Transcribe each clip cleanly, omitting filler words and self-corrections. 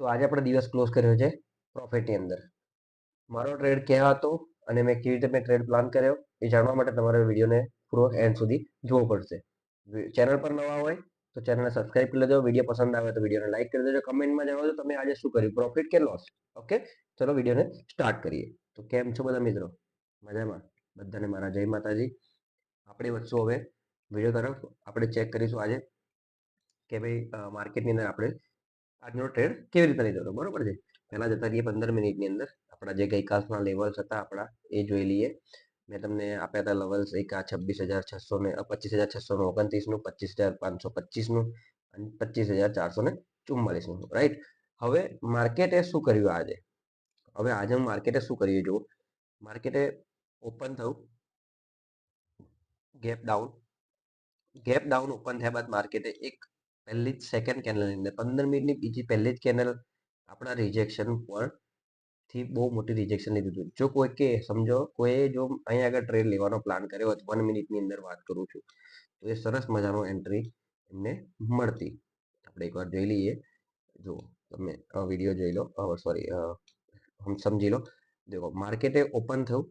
તો આજે આપણે દિવસ ક્લોઝ કર્યો છે પ્રોફિટની અંદર. મારો ટ્રેડ ક્યાં હતો અને મેં કેવી રીતે ટ્રેડ પ્લાન કર્યો એ જાણવા માટે તમારે વિડીયોને પૂરો એન્ડ સુધી જોવો પડશે. ચેનલ પર નવા હોય તો ચેનલને સબસ્ક્રાઇબ કરી લેજો. વિડીયો પસંદ આવે તો વિડીયોને લાઈક કરી દેજો. કમેન્ટમાં જણાવજો તમે આજે શું કર્યું, પ્રોફિટ કે લોસ. ઓકે, ચલો વિડીયોને સ્ટાર્ટ કરીએ. તો કેમ છો બધા મિત્રો? મજામાં? બધાને મારા જય માતાજી. આપણે વધશું હવે વિડીયો તરફ. આપણે ચેક કરીશું આજે કે ભાઈ માર્કેટની અંદર આપણે આજનો ટ્રેડ કેવી રીતે લીધો હતો. બરોબર છે. પહેલા જતા રહીએ 15 મિનિટની અંદર. આપણા જે ગઈકાલના લેવલ્સ હતા આપણા એ જોઈ લઈએ. મેં તમને આપ્યા હતા લેવલ્સ એક આ 26,600 ને 25,629 નું, 25,525 નું અને 25,444 નું. રાઈટ. હવે માર્કેટે શું કર્યું આજે? હવે આજે માર્કેટે શું કર્યું જુઓ. માર્કેટે ઓપન થયું ગેપ ડાઉન ઓપન થયા બાદ માર્કેટે એક પહેલી જ સેકન્ડ કેન્ડલની અંદર 15 મિનિટની બીજી પહેલી જ કેન્ડલ આપણા રિજેક્શન પર થી બહુ મોટી રિજેક્શન લીધું હતું. જો કોઈ કે સમજો કોઈ જો અહીંયા આગળ ટ્રેડ લેવાનો પ્લાન કર્યો હોય 1 મિનિટની અંદર વાત કરું છું તો એ સરસ મજાનો એન્ટ્રી એમને મળતી. આપણે એકવાર જોઈ લઈએ. જો તમે વિડીયો જોઈ લો, સોરી સમજી લો. દેખો માર્કેટે ઓપન થયું.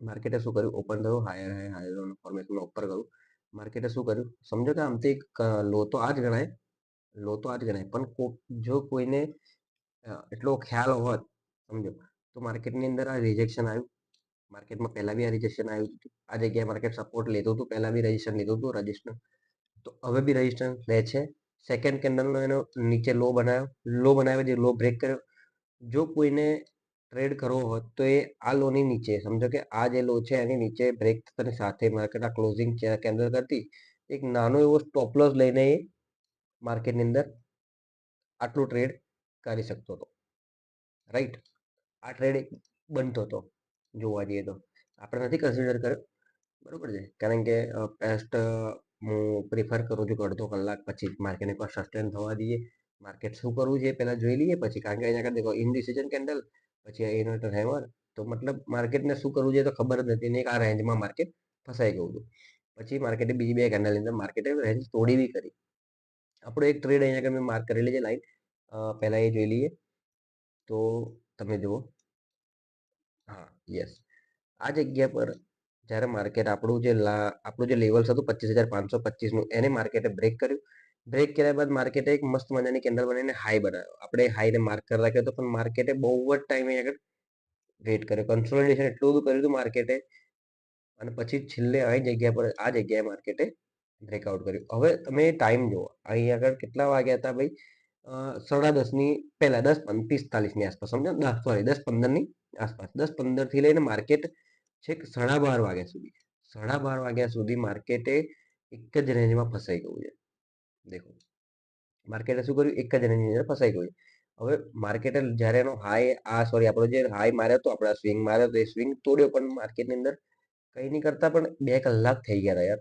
માર્કેટે શું કર્યું? ઓપન થયું, હાયર ફોર્મેશન ઉપર કરું. માર્કેટે શું કર્યું? સમજો કે આમથી એક લો તો આ જ ગણાય, પણ જો કોઈને એટલો ખ્યાલ હોત સમજો તો માર્કેટની અંદર આ રિજેક્શન આવ્યું. માર્કેટમાં પહેલા બી આ રિજેક્શન આવ્યું હતું. આ જગ્યાએ માર્કેટ સપોર્ટ લેતું હતું, પહેલા બી રજિસ્ટર લીધું હતું રજિસ્ટર, તો હવે બી રજિસ્ટન્સ લે છે. સેકન્ડ કેન્ડલનો એનો નીચે લો બનાવ્યો, જે લો બ્રેક કર્યો. જો કોઈને ટ્રેડ કરવો હોત તો એ આ લોની નીચે સમજો કે આ જે લો છે એની નીચે બ્રેક થતાની સાથે માર્કેટ આ ક્લોઝિંગ કેન્ડલ કરતી એક નાનો એવો સ્ટોપ લોસ લઈને માર્કેટની અંદર આટલું ટ્રેડ કરી શકતો હતો. રાઈટ. આ ટ્રેડ બનતો હતો જોવા જઈએ તો. આપણે નથી કન્સિડર કર્યો. બરોબર છે. કારણ કે બેસ્ટ હું પ્રિફર કરું છું કે અડધો કલાક પછી માર્કેટને એકવાર સસ્ટેન થવા દઈએ. માર્કેટ શું કરવું છે પહેલા જોઈ લઈએ પછી. કારણ કે અહીંયા દેખો ઇનડિસિઝન કેન્ડલ, પછી ઇન્વર્ટર હેમર, તો મતલબ માર્કેટને શું કરવું છે તો ખબર જ નથી ને એક આ રેન્જમાં માર્કેટ ફસાઈ ગયું હતું. પછી માર્કેટે બીજી બે કેન્ડલની અંદર માર્કેટે રેન્જ તોડી બી કરી. આપણો એક ટ્રેડ અહીંયા આગળ મેં માર્ક કરેલી છે લાઈન, પહેલા એ જોઈ લઈએ. તો તમે જુઓ, હા યસ, આ જગ્યા પર જ્યારે માર્કેટ આપણું જે લેવલ્સ હતું 25,525 નું એને માર્કેટે બ્રેક કર્યું. બ્રેક કર્યા બાદ માર્કેટે એક મસ્ત મજાની કેન્ડલ બનાવીને હાઈ બનાવ્યો. આપણે હાઈને માર્ક કરી રાખ્યો હતો, પણ માર્કેટે બહુ જ ટાઈમે આગળ વેટ કર્યો. કન્સોલિડેશન એટલું બધું કર્યું હતું માર્કેટે અને પછી છેલ્લે આ જગ્યાએ માર્કેટે બ્રેકઆઉટ કર્યું. હવે તમે ટાઈમ જુઓ, અહીં આગળ કેટલા વાગ્યા હતા ભાઈ? 10:30 પહેલા 10:45 આસપાસ સમજો, 10:15 આસપાસ, 10:15 થી લઈને માર્કેટ છેક 12:30 વાગ્યા સુધી, 12:30 વાગ્યા સુધી માર્કેટે એક જ રેન્જમાં ફસાઈ ગયું છે. દેખો માર્કેટે શું કર્યું? એક જ રેન્જની અંદર ફસાઈ ગયું. હવે માર્કેટે જ્યારે એનો આપણો જે હાઈ માર્યો હતો, આપણે સ્વિંગ માર્યો તો એ સ્વિંગ તોડ્યો, પણ માર્કેટની અંદર કંઈ નહીં કરતા પણ 2 કલાક થઈ ગયા હતા યાર.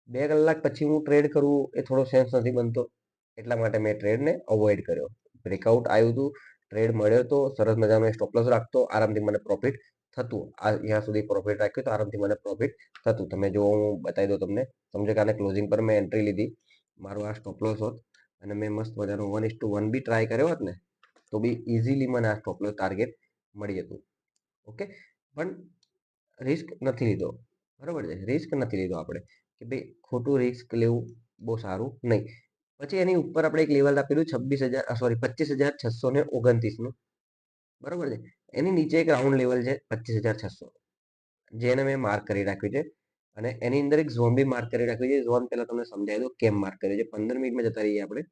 2 કલાક પછી હું ટ્રેડ કરવું એ થોડો સેન્સ નથી બનતો. એટલા માટે મેં ટ્રેડને અવોઇડ કર્યો. બ્રેકઆઉટ આવ્યું હતું, ટ્રેડ મળ્યો તો સરસ મજાનો સ્ટોપ લોસ રાખતો, આરામથી મને પ્રોફિટ થતું. અહીંયા સુધી પ્રોફિટ રાખ્યું તો આરામથી મને પ્રોફિટ થતું. તમે જો હું બતાવી દઉં તમને. સમજો કે આને ક્લોઝિંગ પર મેં એન્ટ્રી લીધી, મારો આ સ્ટોપ લોસ હોત અને મેં મસ્ત મજાનો 1:1 બી ટ્રાય કર્યો હોત ને તો બી ઇઝીલી મને આ સ્ટોપ લોસ ટાર્ગેટ મળી જતું. ઓકે, પણ રિસ્ક નથી લીધો. બરોબર છે. રિસ્ક નથી લીધો આપણે કે ભાઈ ખોટું રિસ્ક લેવું બહુ સારું નહીં. પછી એની ઉપર આપણે એક લેવલ આપેલું 25,629 નું. બરોબર છે. એની નીચે એક રાઉન્ડ લેવલ છે 25,600, જેને મેં માર્ક કરી રાખ્યું છે અને એની અંદર એક ઝોન બી માર્ક કરી રાખ્યું છે. ઝોન પહેલા તમને સમજાવી દો કેમ માર્ક કર્યો છે. 15 મિનિટમાં જતા રહીએ આપણે.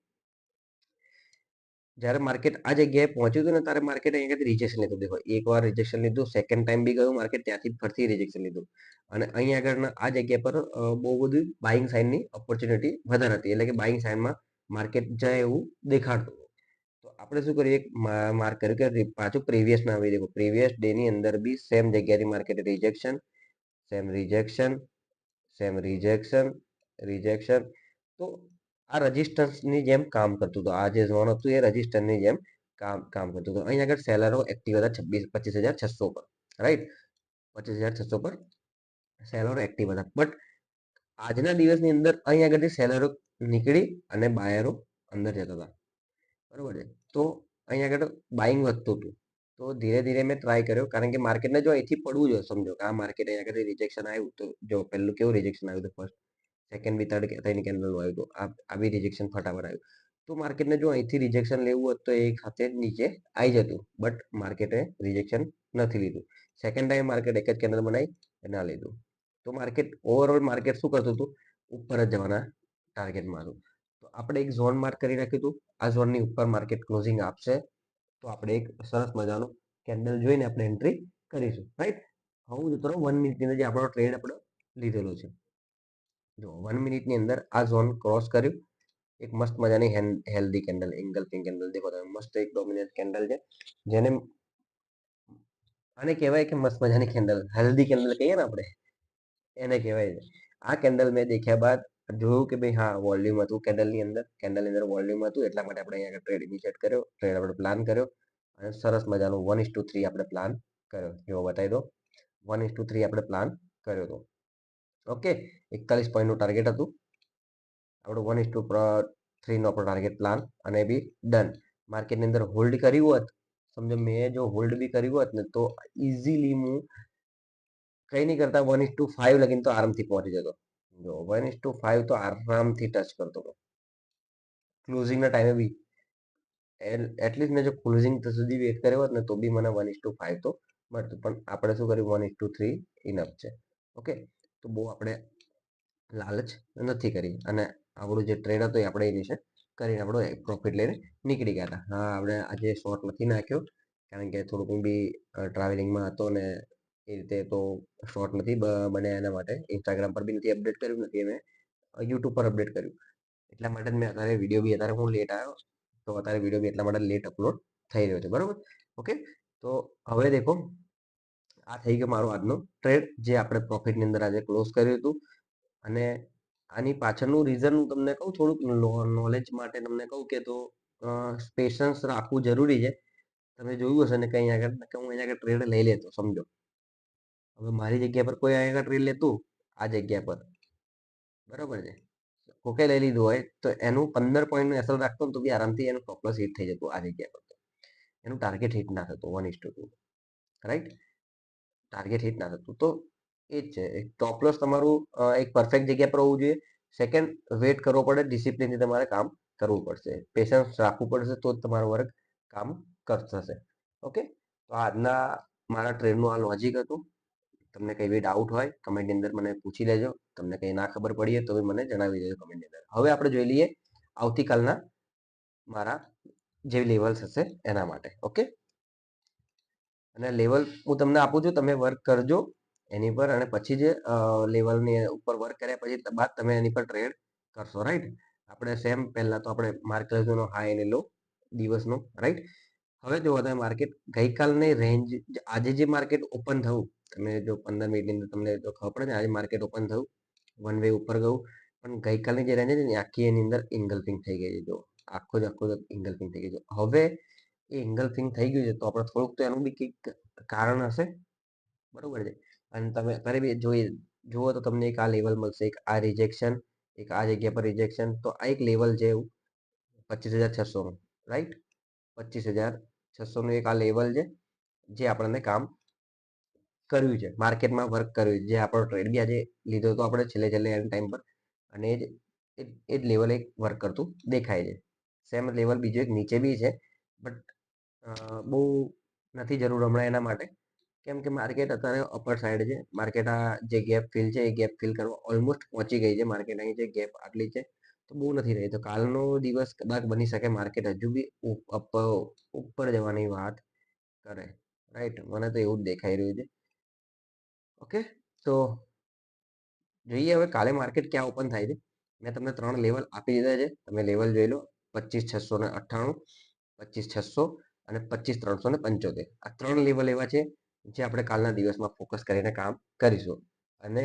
જ્યારે માર્કેટ આ જગ્યાએ પહોંચ્યું હતું ને ત્યારે માર્કેટ અહીંયાથી રિજેક્શન લીધું. દેખો એકવાર રિજેક્શન લીધું, સેકન્ડ ટાઈમ બી ગયું માર્કેટ, ત્યાંથી ફરીથી રિજેક્શન લીધું અને અહીં આગળ આ જગ્યા પર બહુ બધી બાઇંગ સાઇનની ઓપોર્ચ્યુનિટી વધારે હતી. એટલે કે બાઇંગ સાઇનમાં માર્કેટ જાય એવું દેખાડતું. તો આપણે શું કરીએ, માર્ક કર્યું કે પાછું પ્રીવિયસ ના આવી. દેખો પ્રીવિયસ ડે ની અંદર બી સેમ જગ્યાથી માર્કેટ રિજેક્શન, રિજેક્શન. તો આ રેઝિસ્ટન્સની જેમ કામ કરતું હતું. આ જે ઝોન હતું એ રેઝિસ્ટન્સની જેમ કામ કરતું હતું. અહીં આગળ સેલરો એક્ટિવ હતા 25,600 પર. રાઈટ, 25,600 પર સેલરો એક્ટિવ હતા. બટ આજના દિવસની અંદર અહીં આગળથી સેલરો નીકળી અને બાયરો અંદર જતા હતા. બરોબર છે. તો અહીંયા આગળ બાઇંગ વધતું હતું. તો ધીરે ધીરે મેં ટ્રાય કર્યો, કારણ કે માર્કેટને જો અહીંથી પડવું જોઈએ, સમજો કે આ માર્કેટ અહીંયા આગળ રિજેક્શન આવ્યું, તો જો પહેલું કેવું રિજેક્શન આવ્યું હતું, ફર્સ્ટ સેકન્ડ બી થર્ડ ત્રણ કેન્ડલનું આવ્યું હતું, આ બી રિજેક્શન ફટાફટ આવ્યું. તો માર્કેટને જો અહીંથી રિજેક્શન લેવું હોત તો એક હાથે નીચે આવી જતું, બટ માર્કેટે રિજેક્શન નથી લીધું. સેકન્ડ ટાઈમ માર્કેટ એક જ કેન્ડલ બનાવી ના લીધું. તો માર્કેટ ઓવરઓલ માર્કેટ શું કરતું હતું, ઉપર જ જવાના ટાર્ગેટમાં હતું. તો આપણે એક ઝોન માર્ક કરી રાખ્યું હતું, આ ઝોનની ઉપર માર્કેટ ક્લોઝિંગ આપશે તો આપણે એક સરસ મજાનો કેન્ડલ જોઈને આપણે એન્ટ્રી કરીશું, રાઈટ. હું જતો રહું 1 મિનિટની અંદર જે આપણો ટ્રેડ આપણે લીધેલો છે. જો 1 મિનિટની અંદર આ ઝોન ક્રોસ કર્યું, એક મસ્ત મજાની હેલ્ધી કેન્ડલ, એંગલ્ફિંગ કેન્ડલ દેખો તમે, મસ્ત એક ડોમિનન્ટ કેન્ડલ છે, જેને આને કહેવાય કે મસ્ત મજાની કેન્ડલ, હેલ્ધી કેન્ડલ કહીએ ને આપણે, એને કહેવાય છે. આ કેન્ડલ મેં દેખ્યા બાદ જોયું કે ભાઈ હા વોલ્યુમ હતું કેન્ડલની અંદર વોલ્યુમ હતું, એટલા માટે આપણે અહીંયા ટ્રેડ ઇનિશિયેટ કર્યો, ટ્રેડ આપણે પ્લાન કર્યો અને સરસ મજાનું 1:3 આપણે પ્લાન કર્યો. જો બતાવી દો, 1:3 આપણે પ્લાન કર્યો હતો. ઓકે, 41 પોઈન્ટનું ટાર્ગેટ હતું આપણું, 1:3 નો આપણો ટાર્ગેટ પ્લાન અને બી ડન. માર્કેટની અંદર હોલ્ડ કર્યું હોત, સમજો મેં જો હોલ્ડ બી કર્યું હોત ને, તો ઇઝીલી હું કંઈ નહીં કરતા 1:5 લગીને તો આરામથી પહોંચી જતો. જો 1:5 તો આરામથી ટચ કરતો હતો ક્લોઝિંગના ટાઈમે બી. એટલીસ્ટ મેં જો ક્લોઝિંગ સુધી વેટ કર્યો હોત ને તો બી મને 1:5 તો મળતું, પણ આપણે શું કર્યું, 1:3 ઇનફ છે. ઓકે, તો બહુ આપણે લાલચ નથી કરી અને આપણું જે ટ્રેડ હતો એ આપણે ઇનિશિયેટ કરીને આપણો પ્રોફિટ લઈને નીકળી ગયા હતા. હા, આપણે આજે શોર્ટ નથી નાખ્યો, કારણ કે થોડુંક બી ટ્રાવેલિંગમાં હતો ને એ રીતે તો શોર્ટ નથી બન્યા, એના માટે ઇન્સ્ટાગ્રામ પર બી નથી અપડેટ કર્યું, નથી મેં યુટ્યુબ પર અપડેટ કર્યું, એટલા માટે મેં અત્યારે વિડીયો બી અત્યારે હું લેટ આવ્યો, તો અત્યારે વિડીયો બી એટલા માટે લેટ અપલોડ થઈ રહ્યો છે, બરાબર. ઓકે, તો હવે દેખો આ થઈ ગયો મારો આજનો ટ્રેડ, જે આપણે પ્રોફિટની અંદર આજે ક્લોઝ કર્યું હતું. અને આની પાછળનું રીઝન હું તમને કહું, થોડુંક નોલેજ માટે તમને કહું કે તો પેશન્સ રાખવું જરૂરી છે. તમે જોયું હશે ને કંઈ આગળ કે હું અહીંયા આગળ ટ્રેડ લઈ લેતો, સમજો હવે મારી જગ્યા પર કોઈ અહીંયા આગળ ટ્રેડ લેતું આ જગ્યા પર, બરાબર છે, કોકે લઈ લીધું હોય તો એનું 15 પોઈન્ટનું એસએલ રાખતો ને તો બી આરામથી એનું સ્ટોપ લોસ હિટ થઈ જતું આ જગ્યા પર, એનું ટાર્ગેટ હિટ ના થતું 1:2, રાઈટ, ટાર્ગેટ હિટ ના થતું. તો એ જ છે, એક સ્ટોપ લોસ તમારું એક પરફેક્ટ જગ્યા પર હોવું જોઈએ. સેકન્ડ, વેટ કરવો પડે, ડિસિપ્લિનથી તમારે કામ કરવું પડશે, પેશન્સ રાખવું પડશે, તો જ તમારો વર્ક કામ થશે. ઓકે, તો આજના મારા ટ્રેડનું આ લોજિક હતું. તમને કંઈ બી ડાઉટ હોય કમેન્ટની અંદર મને પૂછી લેજો, તમને કંઈ ના ખબર પડીએ તો મને જણાવી દેજો કમેન્ટની અંદર. હવે આપણે જોઈ લઈએ આવતીકાલના મારા જે લેવલ્સ હશે એના માટે. ઓકે, અને લેવલ હું તમને આપું છું, તમે વર્ક કરજો એની પર, અને પછી જે લેવલની ઉપર વર્ક કર્યા પછી બાદ તમે એની પર ટ્રેડ કરશો, રાઈટ. આપણે સેમ પહેલા તો આપણે માર્ક લેવાનો હાઈ અને લો દિવસનો, રાઈટ. હવે જો તમે માર્કેટ ગઈકાલની રેન્જ, આજે જે માર્કેટ ઓપન થયું, તમે જો 15 મિનિટની અંદર તમને જો ખબર પડે ને, આજે માર્કેટ ઓપન થયું, વન વે ઉપર ગયું, પણ ગઈકાલની જે રેન્જ છે ને આખી એની અંદર ઇંગલ્ફિંગ થઈ ગઈ છે. જો આખો જ ઇંગલ્ફિંગ થઈ ગઈ છે. હવે એ ઇંગલ્ફિંગ થઈ ગયું છે તો આપણે થોડુંક તો એનું બી કંઈક કારણ હશે, બરોબર છે. અને તમે અત્યારે બી જુઓ તો તમને એક આ લેવલ મળશે, એક આ રિજેક્શન, એક આ જગ્યા પર રિજેક્શન, તો આ એક લેવલ છે 25,600, રાઈટ, 25,600 નું એક આ લેવલ છે જે આપણને કામ કર્યું છે, માર્કેટમાં વર્ક કર્યું છે, જે આપણો ટ્રેડ બી આજે લીધો હતો આપણે છેલ્લે એન્ડ ટાઈમ પર, અને એ જ લેવલ એક વર્ક કરતું દેખાય છે. સેમ લેવલ બીજો એક નીચે બી છે, બટ બહુ નથી જરૂર હમણાં એના માટે, કેમ કે માર્કેટ અત્યારે અપર સાઈડ છે. માર્કેટ આ જે ગેપ ફિલ છે એ ગેપ ફિલ કરવા ઓલમોસ્ટ પહોંચી ગઈ છે. માર્કેટ અહીં જે ગેપ આટલી છે તો બહુ નથી રહી, તો કાલનો દિવસ કદાચ બની શકે માર્કેટ હજુ બી ઉપર જવાની વાત કરે, રાઈટ, મને તો એવું જ દેખાઈ રહ્યું છે. ઓકે, તો જોઈએ હવે કાલે માર્કેટ ક્યાં ઓપન થાય છે. મેં તમને 3 લેવલ આપી દીધા છે, તમે લેવલ જોઈ લો, 25,698, 25,600 અને 25,375. આ 3 લેવલ એવા છે જે આપણે કાલના દિવસમાં ફોકસ કરીને કામ કરીશું. અને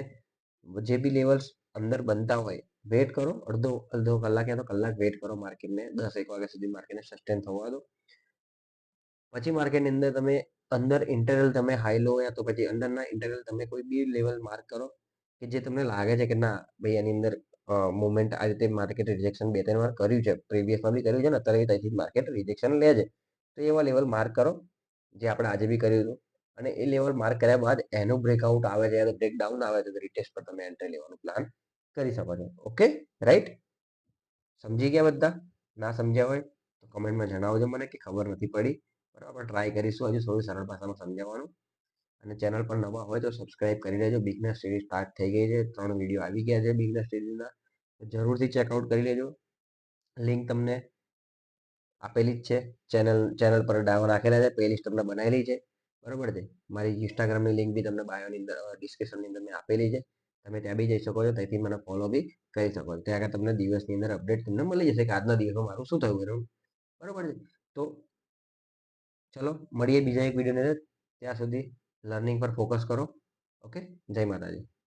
જે બી લેવલ્સ અંદર બનતા હોય વેટ કરો, અડધો કલાક યા તો કલાક વેટ કરો, માર્કેટને 10-1 વાગ્યા સુધી માર્કેટને સસ્ટેન થવા દો. પછી માર્કેટની અંદર તમે અંદર ઇન્ટરનલ તમે હાઈ લો, યા તો પછી અંદરના ઇન્ટરનલ તમે કોઈ બી લેવલ માર્ક કરો કે જે તમને લાગે છે કે ના ભાઈ એની અંદર મુવમેન્ટ આ રીતે માર્કેટ રિજેક્શન 2-3 વાર કર્યું છે. પ્રીવિયસમાં બી કર્યું છે ને અત્યારે ત્યાંથી માર્કેટ રિજેક્શન લે છે. તો એવા લેવલ માર્ક કરો જે આપણે આજે બી કર્યું હતું. અને એ લેવલ માર્ક કર્યા બાદ એનું બ્રેકઆઉટ આવે છે યા બ્રેકડાઉન આવે છે તો રિટેસ્ટ પર તમે એન્ટ્રી લેવાનો પ્લાન કરી શકો છો. ઓકે રાઈટ, સમજી ગયા બધા? ના સમજ્યા હોય તો કમેન્ટમાં જણાવજો મને કે ખબર નથી પડી. બરાબર, ટ્રાય કરીશું હજુ થોડું સરળ ભાષામાં સમજાવવાનું. અને ચેનલ પર નવા હોય તો સબસ્ક્રાઇબ કરી લેજો. બિગનર સિરીઝ સ્ટાર્ટ થઈ ગઈ છે, 3 વિડીયો આવી ગયા છે બિગનર સિરીઝના, જરૂરથી ચેકઆઉટ કરી લેજો. લિંક તમને આપેલી જ છે, ચેનલ પર નાખેલા છે, પ્લેલિસ્ટ તમને બનાવેલી છે. બરોબર છે, મારી ઇન્સ્ટાગ્રામની લિંક બી તમને બાયોની અંદર ડિસ્ક્રિપ્શનની અંદર મેં આપેલી છે. તમે ત્યાં બી જઈ શકો છો, ત્યાંથી મને ફોલો બી કરી શકો છો. ત્યાં આગળ તમને દિવસની અંદર અપડેટ તમને મળી જશે કે આજના દિવસમાં મારું શું થયું એનું. બરોબર છે, તો ચલો મળીએ બીજા એક વિડીયોની અંદર. ત્યાં સુધી લર્નિંગ પર ફોકસ કરો. ઓકે, જય માતાજી.